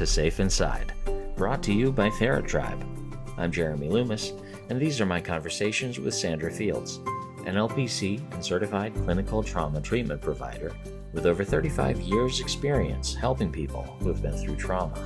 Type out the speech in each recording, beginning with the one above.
to Safe Inside, brought to you by TheraTribe. I'm Jeremy Loomis, and these are my conversations with Sandra Fields, an LPC and certified clinical trauma treatment provider with over 35 years' experience helping people who have been through trauma.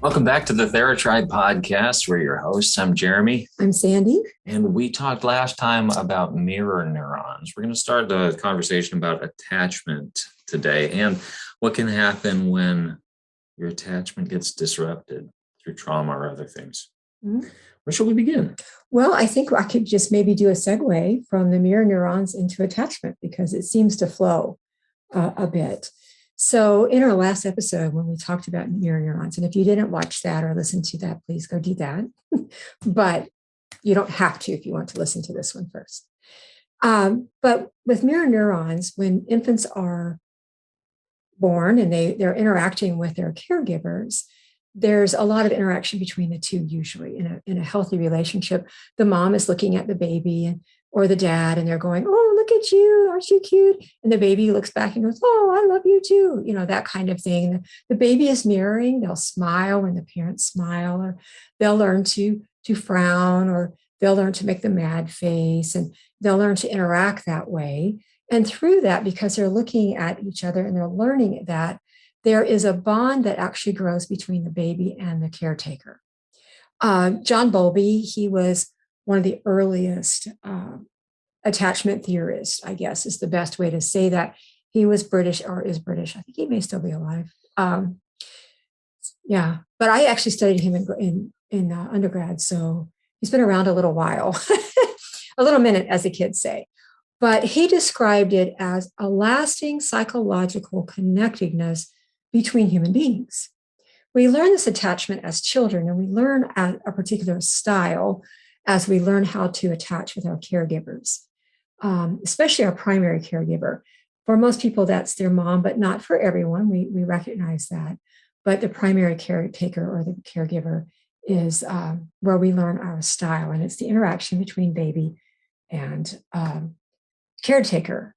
Welcome back to the TheraTribe podcast. We're your hosts. I'm Jeremy. I'm Sandy. And we talked last time about mirror neurons. We're going to start the conversation about attachment today and what can happen when your attachment gets disrupted through trauma or other things. Mm-hmm. Where should we begin? Well, I think I could just maybe do a segue from the mirror neurons into attachment because it seems to flow a bit. So in our last episode, when we talked about mirror neurons, and if you didn't watch that or listen to that, please go do that. But you don't have to if you want to listen to this one first. But with mirror neurons, when infants are born and they're interacting with their caregivers, there's a lot of interaction between the two usually in a healthy relationship. The mom is looking at the baby or the dad, and they're going, "Oh, look at you, aren't you cute?" And the baby looks back and goes, "Oh, I love you too." You know, that kind of thing. The baby is mirroring. They'll smile when the parents smile, or they'll learn to frown, or they'll learn to make the mad face, and they'll learn to interact that way. And through that, because they're looking at each other and they're learning that, there is a bond that actually grows between the baby and the caretaker. John Bowlby, he was one of the earliest attachment theorists, I guess is the best way to say that. He was British or is British. I think he may still be alive. Yeah, but I actually studied him in undergrad, so he's been around a little while, a little minute, as the kids say. But he described it as a lasting psychological connectedness between human beings. We learn this attachment as children, and we learn at a particular style as we learn how to attach with our caregivers, especially our primary caregiver. For most people, that's their mom, but not for everyone. We recognize that. But the primary caretaker or the caregiver is where we learn our style, and it's the interaction between baby and caregiver.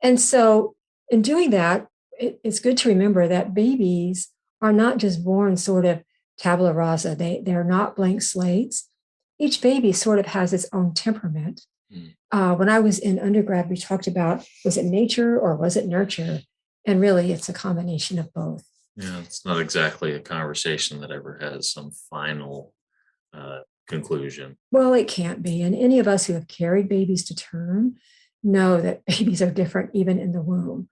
And so in doing that, it's good to remember that babies are not just born sort of tabula rasa. They're not blank slates. Each baby sort of has its own temperament. When I was in undergrad, we talked about, was it nature or was it nurture? And really, it's a combination of both. Yeah, it's not exactly a conversation that ever has some final conclusion. Well, it can't be. And any of us who have carried babies to term know that babies are different even in the womb.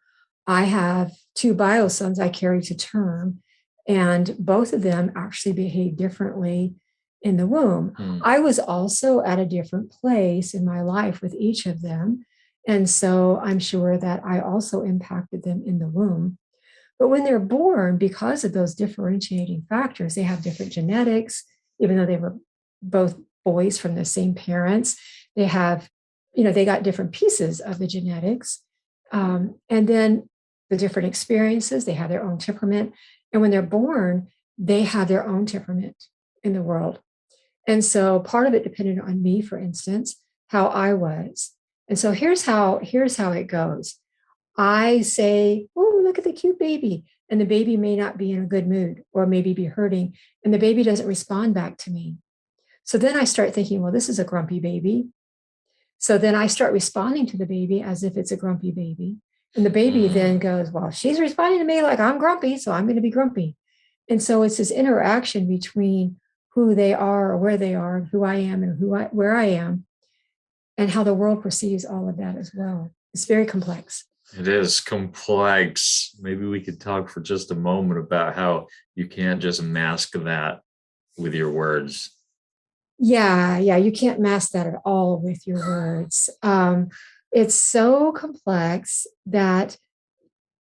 I have 2 bio sons I carry to term, and both of them actually behave differently in the womb. I was also at a different place in my life with each of them. And so I'm sure that I also impacted them in the womb. But when they're born, because of those differentiating factors, they have different genetics, even though they were both boys from the same parents. They have, they got different pieces of the genetics. And then the different experiences, they have their own temperament. And when they're born, they have their own temperament in the world. And so part of it depended on me, for instance, how I was. And so here's how it goes. I say, "Oh, look at the cute baby." And the baby may not be in a good mood or maybe be hurting. And the baby doesn't respond back to me. So then I start thinking, well, this is a grumpy baby. So then I start responding to the baby as if it's a grumpy baby. And the baby then goes, well, she's responding to me like I'm grumpy, so I'm going to be grumpy. And so it's this interaction between who they are or where they are, and who I am and where I am, and how the world perceives all of that as well. It's very complex. It is complex. Maybe we could talk for just a moment about how you can't just mask that with your words. Yeah, you can't mask that at all with your words. It's so complex that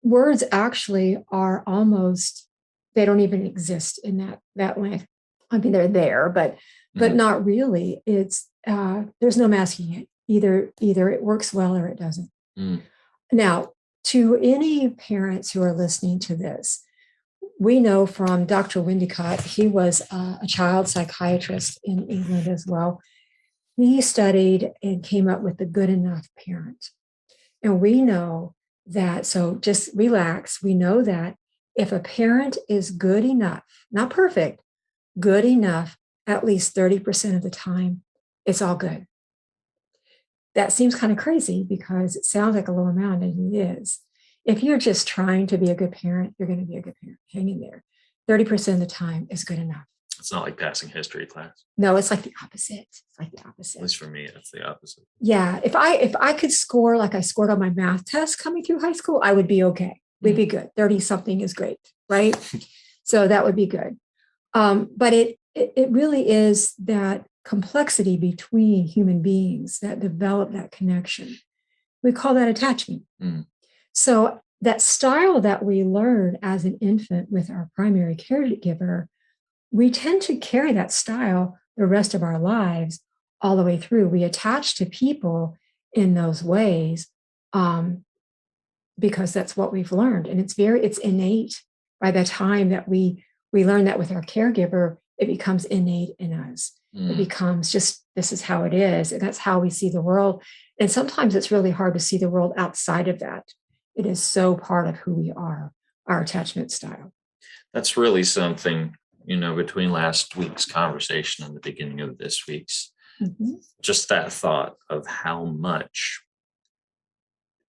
words actually are almost, they don't even exist in that way. I mean, they're there, but not really. It's there's no masking it. Either it works well or it doesn't. Now, to any parents who are listening to this, we know from Dr. Windicott, he was a child psychiatrist in England as well. He studied and came up with the good enough parent. And we know that, so just relax. We know that if a parent is good enough, not perfect, good enough, at least 30% of the time, it's all good. That seems kind of crazy because it sounds like a low amount, and it is. If you're just trying to be a good parent, you're going to be a good parent. Hang in there. 30% of the time is good enough. It's not like passing history class. No, it's like the opposite. It's like the opposite. At least for me, it's the opposite. Yeah. If I could score like I scored on my math test coming through high school, I would be okay. We'd be good. 30 something is great, right? So that would be good. But it really is that complexity between human beings that develop that connection. We call that attachment. So that style that we learn as an infant with our primary caregiver, we tend to carry that style the rest of our lives all the way through. We attach to people in those ways because that's what we've learned. And it's innate. By the time that we learn that with our caregiver, it becomes innate in us. It becomes just, this is how it is. And that's how we see the world. And sometimes it's really hard to see the world outside of that. It is so part of who we are, our attachment style. That's really something, between last week's conversation and the beginning of this week's, just that thought of how much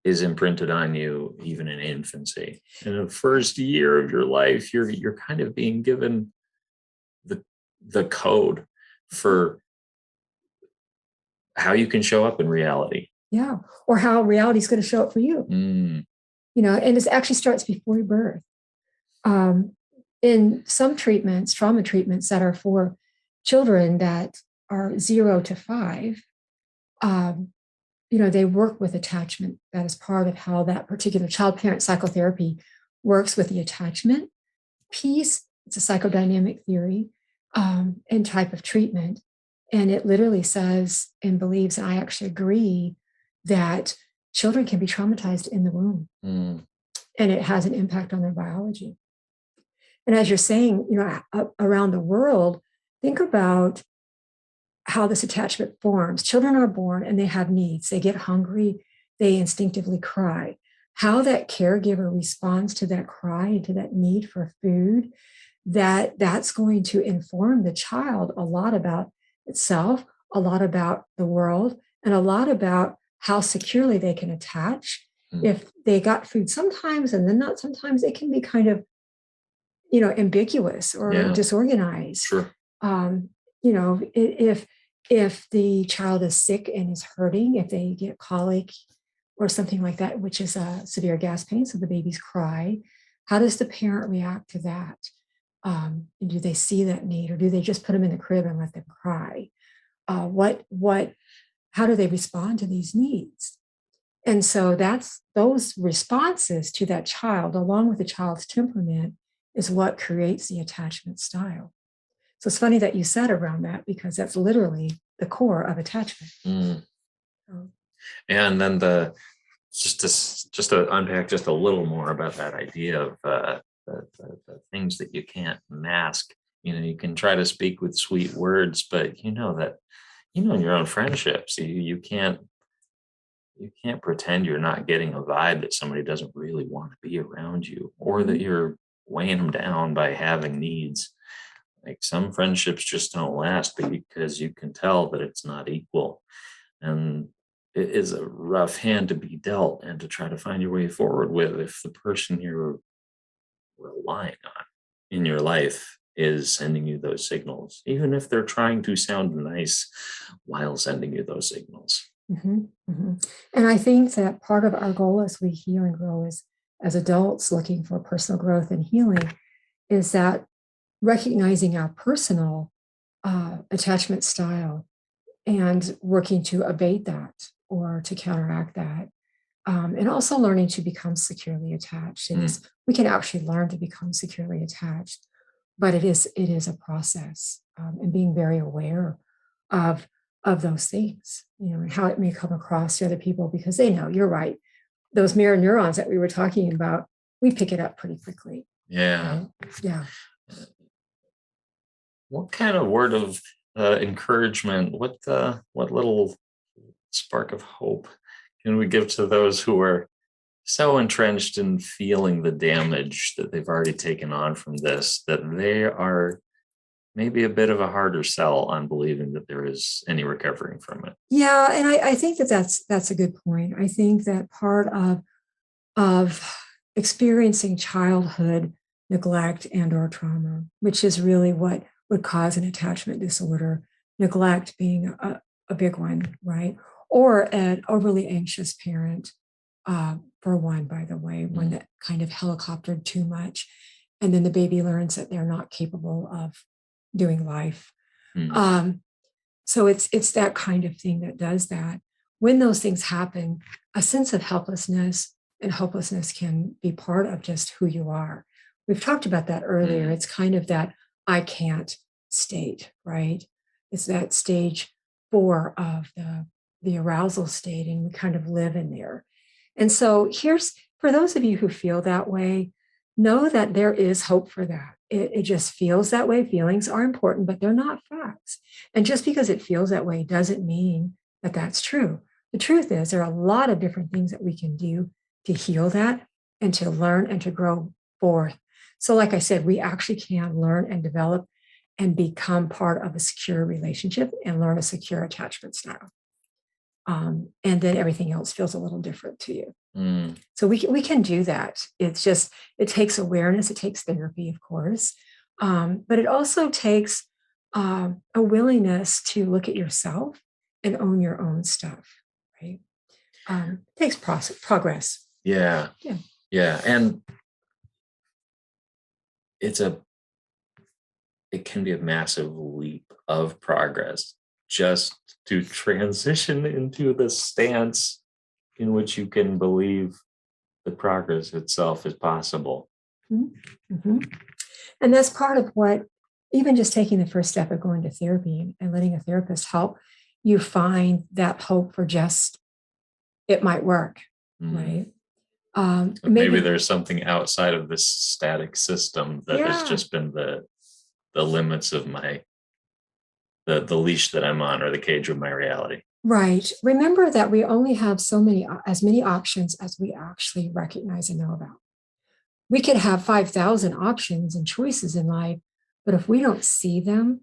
is imprinted on you, even in infancy. In the first year of your life, you're kind of being given the code for how you can show up in reality. Yeah. Or how reality is going to show up for you. And it actually starts before your birth. In some treatments, trauma treatments that are for children that are 0 to 5, they work with attachment. That is part of how that particular child-parent psychotherapy works with the attachment piece. It's a psychodynamic theory and type of treatment. And it literally says and believes, and I actually agree, that children can be traumatized in the womb. And it has an impact on their biology. And as you're saying, around the world, think about how this attachment forms. Children are born and they have needs. They get hungry, they instinctively cry. How that caregiver responds to that cry and to that need for food, that's going to inform the child a lot about itself, a lot about the world, and a lot about how securely they can attach. If they got food sometimes and then not sometimes, it can be kind of, ambiguous or disorganized. Sure. If the child is sick and is hurting, if they get colic or something like that, which is a severe gas pain, so the babies cry, how does the parent react to that? Do they see that need, or do they just put them in the crib and let them cry? How do they respond to these needs? And so that's those responses to that child, along with the child's temperament, is what creates the attachment style. So it's funny that you said around that, because that's literally the core of attachment. And then just to unpack just a little more about that idea of the things that you can't mask. You can try to speak with sweet words, but in your own friendships, you can't pretend you're not getting a vibe that somebody doesn't really want to be around you, or that you're weighing them down by having needs. Like, some friendships just don't last because you can tell that it's not equal. And it is a rough hand to be dealt and to try to find your way forward with if the person you're relying on in your life is sending you those signals, even if they're trying to sound nice while sending you those signals. And I think that part of our goal as we heal and grow as adults looking for personal growth and healing is that recognizing our personal attachment style and working to abate that or to counteract that. And also learning to become securely attached. We can actually learn to become securely attached, but it is a process, and being very aware of those things, and how it may come across to other people, because they know, you're right, those mirror neurons that we were talking about, we pick it up pretty quickly. Yeah. Right? Yeah. What kind of word of encouragement? What little spark of hope can we give to those who are so entrenched in feeling the damage that they've already taken on from this, that they are maybe a bit of a harder sell on believing that there is any recovering from it? Yeah, and I think that that's a good point. I think that part of experiencing childhood neglect and or trauma, which is really what would cause an attachment disorder, neglect being a big one, right? Or an overly anxious parent, for one, by the way, one Mm, that kind of helicoptered too much. And then the baby learns that they're not capable of doing life. mm, Um, so it's that kind of thing that does that. When those things happen, a sense of helplessness and hopelessness can be part of just who you are. We've talked about that earlier. mm, It's kind of that I can't state, right? It's that stage 4 of the arousal state, and we kind of live in there. And so here's for those of you who feel that way, know that there is hope for that. It just feels that way. Feelings are important, but they're not facts. And just because it feels that way doesn't mean that that's true. The truth is, there are a lot of different things that we can do to heal that and to learn and to grow forth. So, like I said, we actually can learn and develop and become part of a secure relationship and learn a secure attachment style. And then everything else feels a little different to you. mm. So we can do that. It's just it takes awareness. It takes therapy, of course, but it also takes a willingness to look at yourself and own your own stuff. Right? Takes progress. Yeah. Yeah. Yeah. And it's a it can be a massive leap of progress just to transition into the stance in which you can believe the progress itself is possible. Mm-hmm. And that's part of what even just taking the first step of going to therapy and letting a therapist help you find that hope for just it might work, Mm. right? Maybe Maybe, there's something outside of this static system that has yeah, just been the limits of my the leash that I'm on, or the cage of my reality. right. Remember that we only have as many options as we actually recognize and know about. We could have 5,000 options and choices in life, but if we don't see them,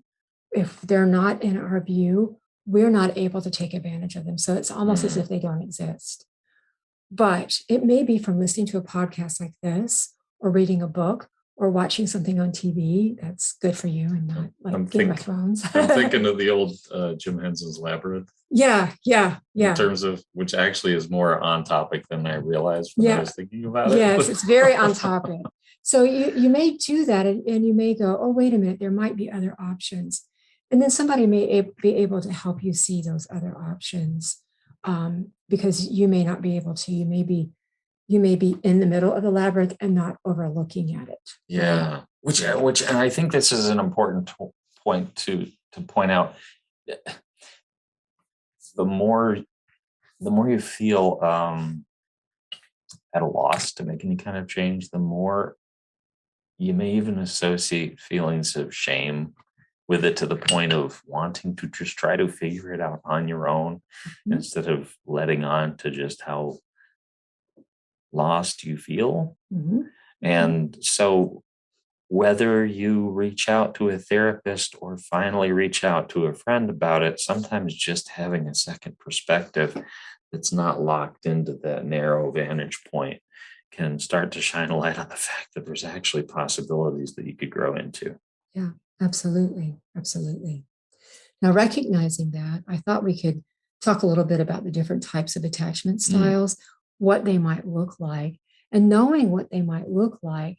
if they're not in our view, we're not able to take advantage of them. So it's almost as Mm. if they don't exist. But it may be from listening to a podcast like this, or reading a book, or watching something on TV that's good for you and not I'm like Game of think Thrones. I'm thinking of the old Jim Henson's Labyrinth, Yeah, yeah, in yeah, terms of, which actually is more on topic than I realized when I yeah. was thinking about it. Yes, it's very on topic. So you may do that, and you may go, oh, wait a minute, there might be other options. And then somebody may be able to help you see those other options, because you may not be able to. You may be in the middle of the labyrinth and not overlooking at it. Right? Yeah, which and I think this is an important point to point out. The more the more you feel at a loss to make any kind of change, the more you may even associate feelings of shame with it, to the point of wanting to just try to figure it out on your own, Mhm. instead of letting on to just how lost you feel. Mhm. Mhm. And so, whether you reach out to a therapist or finally reach out to a friend about it, sometimes just having a second perspective that's not locked into that narrow vantage point can start to shine a light on the fact that there's actually possibilities that you could grow into. Yeah, absolutely. Absolutely. Now, recognizing that, I thought we could talk a little bit about the different types of attachment Mm, styles, what they might look like, and knowing what they might look like,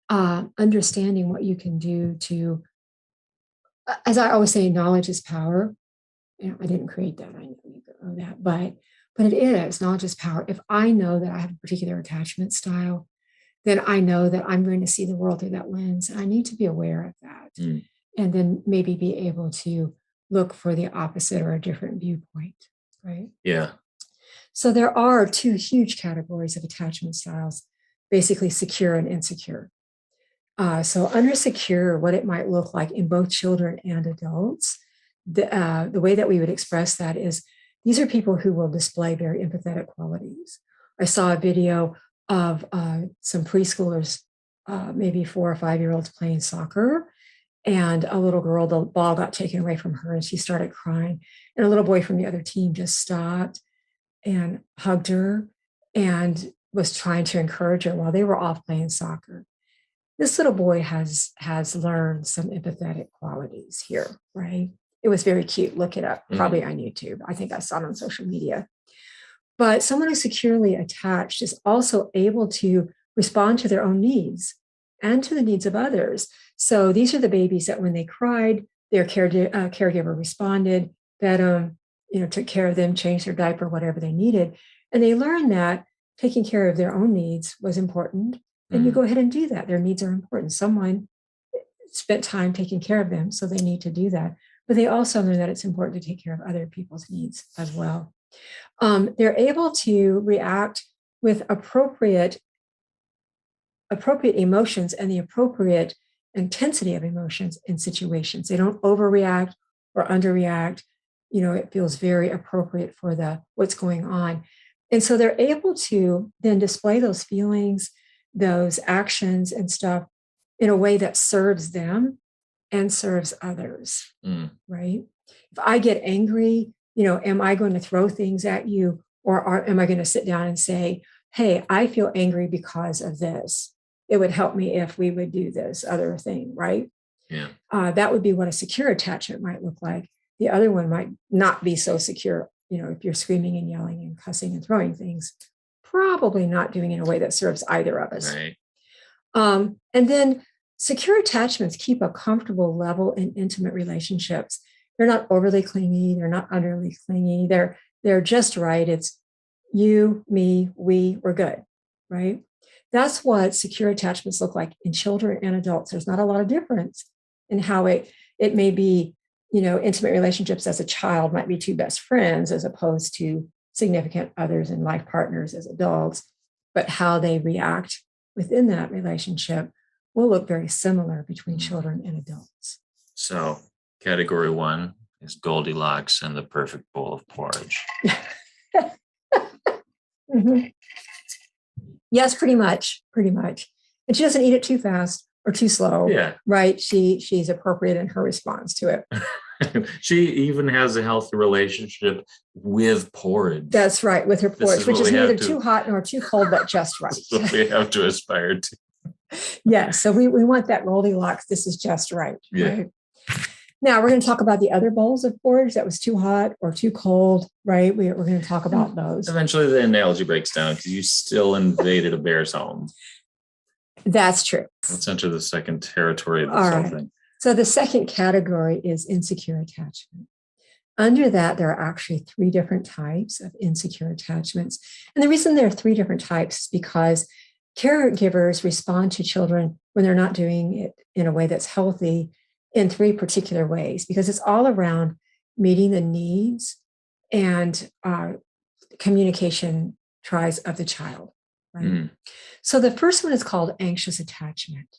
understanding what you can do to, as I always say, knowledge is power. You know, I didn't create that. I know you know that, but it is knowledge is power. If I know that I have a particular attachment style, then I know that I'm going to see the world through that lens, and I need to be aware of that, mm, and then maybe be able to look for the opposite or a different viewpoint, right? yeah. So there are two huge categories of attachment styles, basically secure and insecure. So under secure, what it might look like in both children and adults, the way that we would express that is these are people who will display very empathetic qualities. I saw a video of some preschoolers, maybe 4 or 5 year olds playing soccer, and a little girl, the ball got taken away from her and she started crying. And a little boy from the other team just stopped and hugged her and was trying to encourage her while they were off playing soccer. This little boy has learned some empathetic qualities here, right? It was very cute. Look it up, probably on YouTube. I think I saw it on social media. But someone who's securely attached is also able to respond to their own needs and to the needs of others. So these are the babies that when they cried, their caregiver responded, fed them, took care of them, changed their diaper, whatever they needed. And they learned that taking care of their own needs was important. And you go ahead and do that. Their needs are important. Someone spent time taking care of them, so they need to do that. But they also learn that it's important to take care of other people's needs as well. They're able to react with appropriate emotions and the appropriate intensity of emotions in situations. They don't overreact or underreact. It feels very appropriate for what's going on. And so they're able to then display those feelings, those actions and stuff in a way that serves them and serves others, right? If I get angry, am I going to throw things at you, or am I going to sit down and say, hey, I feel angry because of this. It would help me if we would do this other thing, right? Yeah. That would be what a secure attachment might look like. The other one might not be so secure. If you're screaming and yelling and cussing and throwing things, probably not doing it in a way that serves either of us. Right. And then secure attachments keep a comfortable level in intimate relationships. They're not overly clingy. They're not underly clingy. They're just right. It's you, me, we're good, right? That's what secure attachments look like in children and adults. There's not a lot of difference in how it may be, intimate relationships as a child might be two best friends as opposed to significant others and life partners as adults, but how they react within that relationship will look very similar between children and adults. So category 1 is Goldilocks and the perfect bowl of porridge. Yes, pretty much. And she doesn't eat it too fast or too slow. Yeah. Right. She's appropriate in her response to it. She even has a healthy relationship with porridge. That's right, with her porridge, which is neither too hot nor too cold, but just right. That's what we have to aspire to. Yes. So we want that Goldilocks. This is just right. Yeah. Right? Now we're going to talk about the other bowls of porridge that was too hot or too cold, right? We're going to talk about those. Eventually the analogy breaks down because you still invaded a bear's home. That's true. Let's enter the second territory of this All whole right. thing. So the second category is insecure attachment. Under that, there are actually 3 different types of insecure attachments. And the reason there are 3 different types is because caregivers respond to children when they're not doing it in a way that's healthy in 3 particular ways, because it's all around meeting the needs and communication tries of the child. Right? So the first one is called anxious attachment.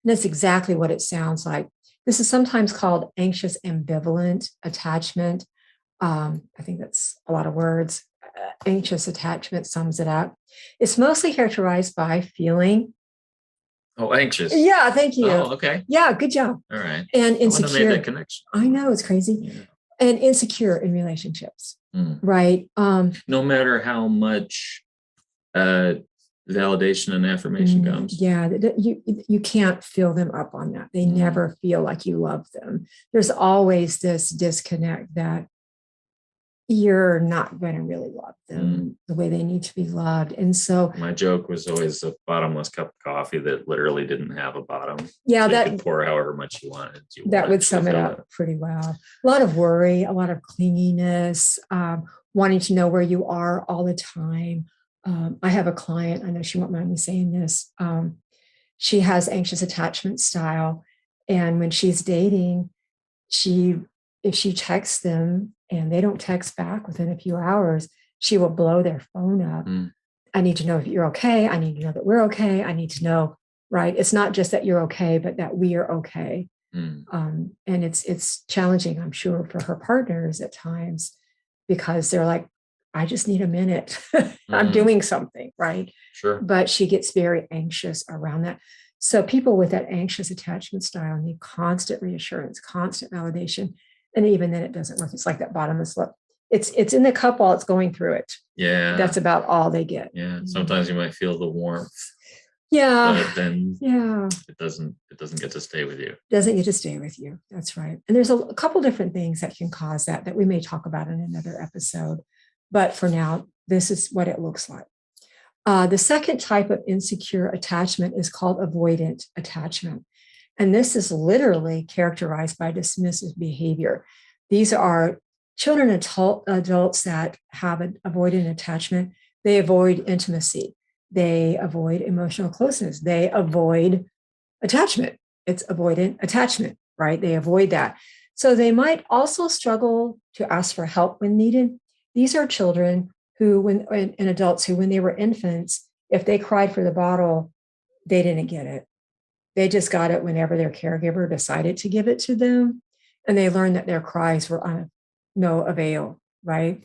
And that's exactly what it sounds like. This is sometimes called anxious ambivalent attachment. I think that's a lot of words. Anxious attachment sums it up. It's mostly characterized by feeling. Oh, anxious. Yeah, thank you. Oh, okay. Yeah, good job. All right. And I wouldn't have insecure. made that connection. I know, it's crazy. Yeah. And insecure in relationships, right? No matter how much validation and affirmation comes. Yeah, you can't fill them up on that. They never feel like you love them. There's always this disconnect that you're not going to really love them the way they need to be loved. And so my joke was always a bottomless cup of coffee that literally didn't have a bottom. Yeah, so that you could pour however much you wanted. That would sum it up pretty well. A lot of worry, a lot of clinginess, wanting to know where you are all the time. I have a client, I know she won't mind me saying this. She has anxious attachment style. And when she's dating, if she texts them and they don't text back within a few hours, she will blow their phone up. I need to know if you're okay. I need to know that we're okay. I need to know right? It's not just that you're okay, but that we are okay. And it's challenging, I'm sure, for her partners at times, because they're like, I just need a minute. I'm doing something, right? Sure. But she gets very anxious around that. So people with that anxious attachment style need constant reassurance, constant validation. And even then it doesn't work. It's like that bottomless lip. It's in the cup while it's going through it. Yeah. That's about all they get. Yeah. Sometimes you might feel the warmth. Yeah. But then it doesn't get to stay with you. Doesn't get to stay with you. That's right. And there's a couple different things that can cause that we may talk about in another episode. But for now, this is what it looks like. The second type of insecure attachment is called avoidant attachment. And this is literally characterized by dismissive behavior. These are children and adults that have an avoidant attachment. They avoid intimacy. They avoid emotional closeness. They avoid attachment. It's avoidant attachment, right? They avoid that. So they might also struggle to ask for help when needed. These are children who, and adults who, when they were infants, if they cried for the bottle, they didn't get it. They just got it whenever their caregiver decided to give it to them. And they learned that their cries were of no avail, right?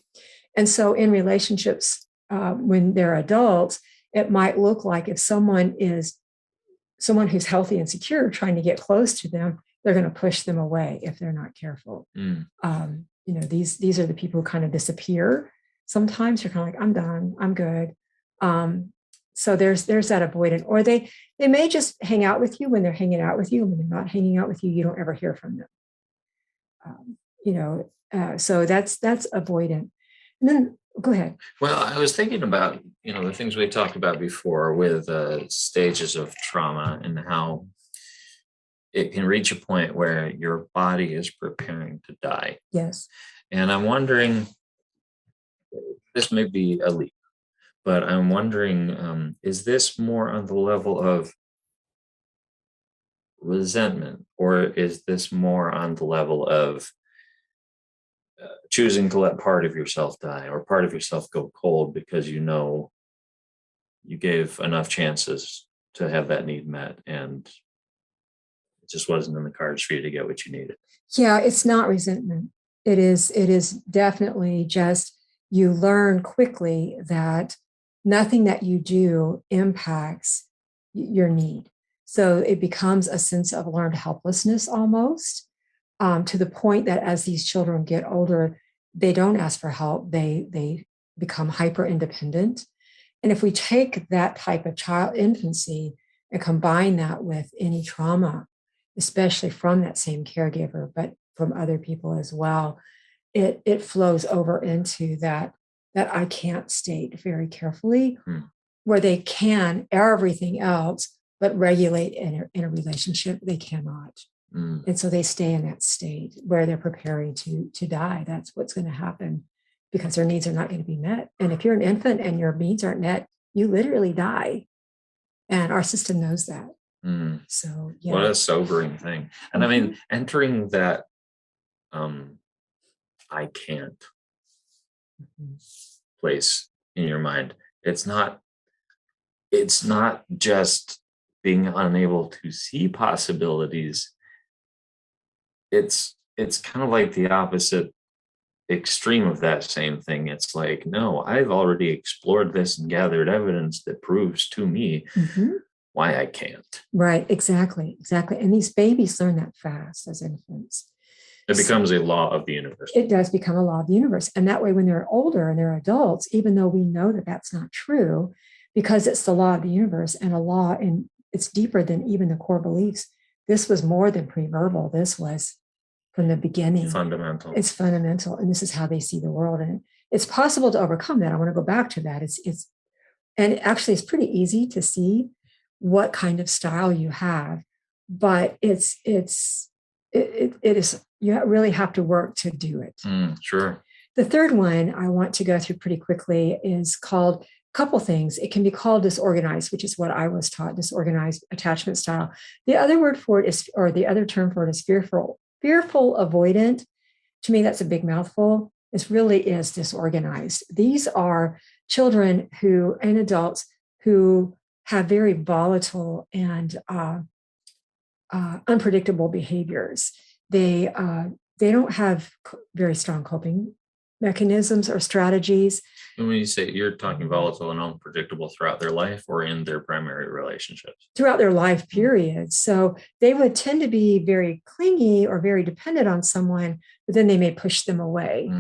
And so in relationships, when they're adults, it might look like if someone who's healthy and secure trying to get close to them, they're going to push them away if they're not careful. These are the people who kind of disappear. Sometimes you're kind of like, I'm done, I'm good. So there's that avoidant, or they may just hang out with you when they're hanging out with you. When they're not hanging out with you, you don't ever hear from them. So that's avoidant. And then go ahead. Well, I was thinking about, the things we talked about before with stages of trauma and how it can reach a point where your body is preparing to die. Yes. And I'm wondering, this may be a leap, but I'm wondering, is this more on the level of resentment, or is this more on the level of choosing to let part of yourself die or part of yourself go cold because you gave enough chances to have that need met and it just wasn't in the cards for you to get what you needed? Yeah, it's not resentment. It is definitely just, you learn quickly that nothing that you do impacts your need. So it becomes a sense of learned helplessness almost, to the point that as these children get older, they don't ask for help. They become hyper independent. And if we take that type of infancy and combine that with any trauma, especially from that same caregiver, but from other people as well, it flows over into that I can't state very carefully, where they can everything else, but regulate in a relationship, they cannot. And so they stay in that state where they're preparing to die. That's what's going to happen, because their needs are not going to be met. And if you're an infant and your needs aren't met, you literally die. And our system knows that. So yeah. What a sobering thing. And I mean, entering that I can't place in your mind, it's not just being unable to see possibilities. It's kind of like the opposite extreme of that same thing. It's like, no, I've already explored this and gathered evidence that proves to me why I can't. Right, exactly. And these babies learn that fast as infants. It becomes a law of the universe. It does become a law of the universe. And that way, when they're older and they're adults, even though we know that that's not true, because it's the law of the universe and a law, and it's deeper than even the core beliefs. This was more than pre-verbal. This was from the beginning. Fundamental. It's fundamental. And this is how they see the world. And it's possible to overcome that. I want to go back to that. And actually it's pretty easy to see what kind of style you have, but it is, you really have to work to do it. Sure. The third one I want to go through pretty quickly is called a couple things. It can be called disorganized, which is what I was taught, disorganized attachment style. The other word for it is, or the other term for it is fearful avoidant. To me, that's a big mouthful. It really is disorganized. These are children and adults who have very volatile and unpredictable behaviors. They don't have very strong coping mechanisms or strategies. And when you say you're talking volatile and unpredictable throughout their life or in their primary relationships? Throughout their life period. So they would tend to be very clingy or very dependent on someone, but then they may push them away.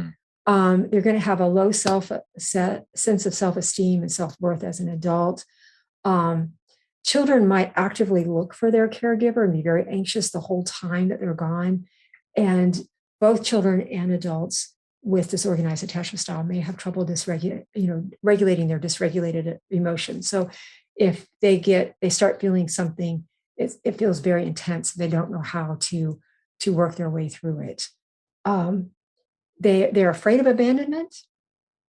They're going to have a low sense of self-esteem and self-worth as an adult. Children might actively look for their caregiver and be very anxious the whole time that they're gone. And both children and adults with disorganized attachment style may have trouble regulating their dysregulated emotions. So if they start feeling something, it feels very intense. They don't know how to work their way through it. They're afraid of abandonment,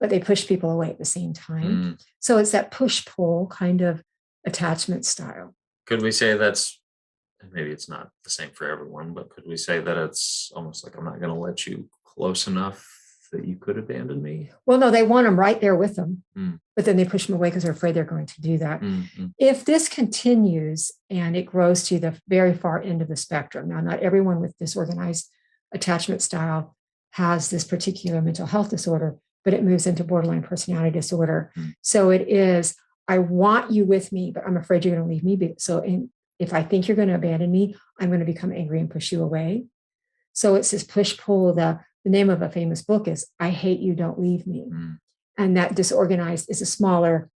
but they push people away at the same time. So it's that push-pull kind of attachment style. Could we say that's, maybe it's not the same for everyone, but could we say that it's almost like, I'm not going to let you close enough that you could abandon me? Well, no, they want them right there with them, but then they push them away because they're afraid they're going to do that. If this continues and it grows to the very far end of the spectrum, now, not everyone with disorganized attachment style has this particular mental health disorder, but it moves into borderline personality disorder. So it is, I want you with me, but I'm afraid you're going to leave me. So if I think you're going to abandon me, I'm going to become angry and push you away. So it's this push-pull. The name of a famous book is I Hate You, Don't Leave Me. And that disorganized is a smaller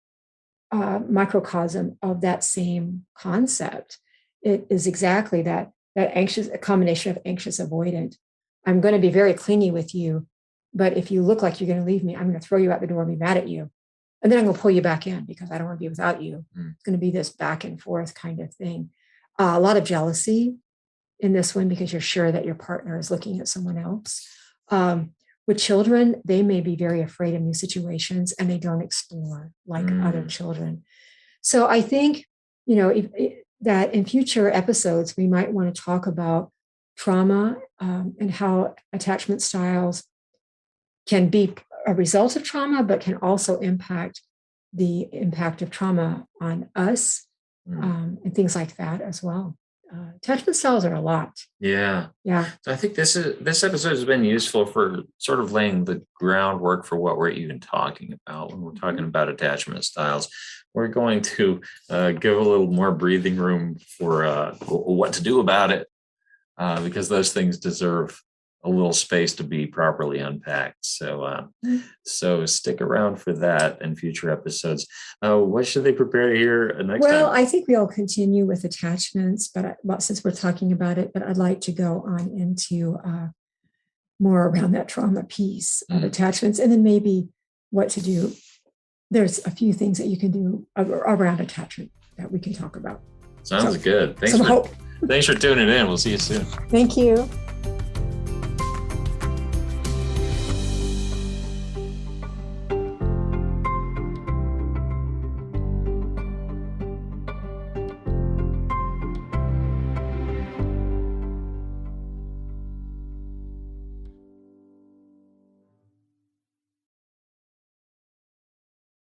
microcosm of that same concept. It is exactly that anxious, a combination of anxious avoidant. I'm going to be very clingy with you, but if you look like you're going to leave me, I'm going to throw you out the door and be mad at you. And then I'm going to pull you back in because I don't want to be without you. It's going to be this back and forth kind of thing. A lot of jealousy in this one because you're sure that your partner is looking at someone else. With children, they may be very afraid of new situations and they don't explore like other children. So I think, that in future episodes, we might want to talk about trauma and how attachment styles can be a result of trauma, but can also impact the impact of trauma on us and things like that as well. Attachment styles are a lot. Yeah. Yeah. So I think this episode has been useful for sort of laying the groundwork for what we're even talking about when we're talking about attachment styles. We're going to give a little more breathing room for what to do about it, because those things deserve a little space to be properly unpacked. So stick around for that in future episodes. What should they prepare to hear next time? Well, I think we'll continue with attachments, but since we're talking about it, but I'd like to go on into more around that trauma piece of attachments, and then maybe what to do. There's a few things that you can do around attachment that we can talk about. Sounds good. Thanks for tuning in. We'll see you soon. Thank you.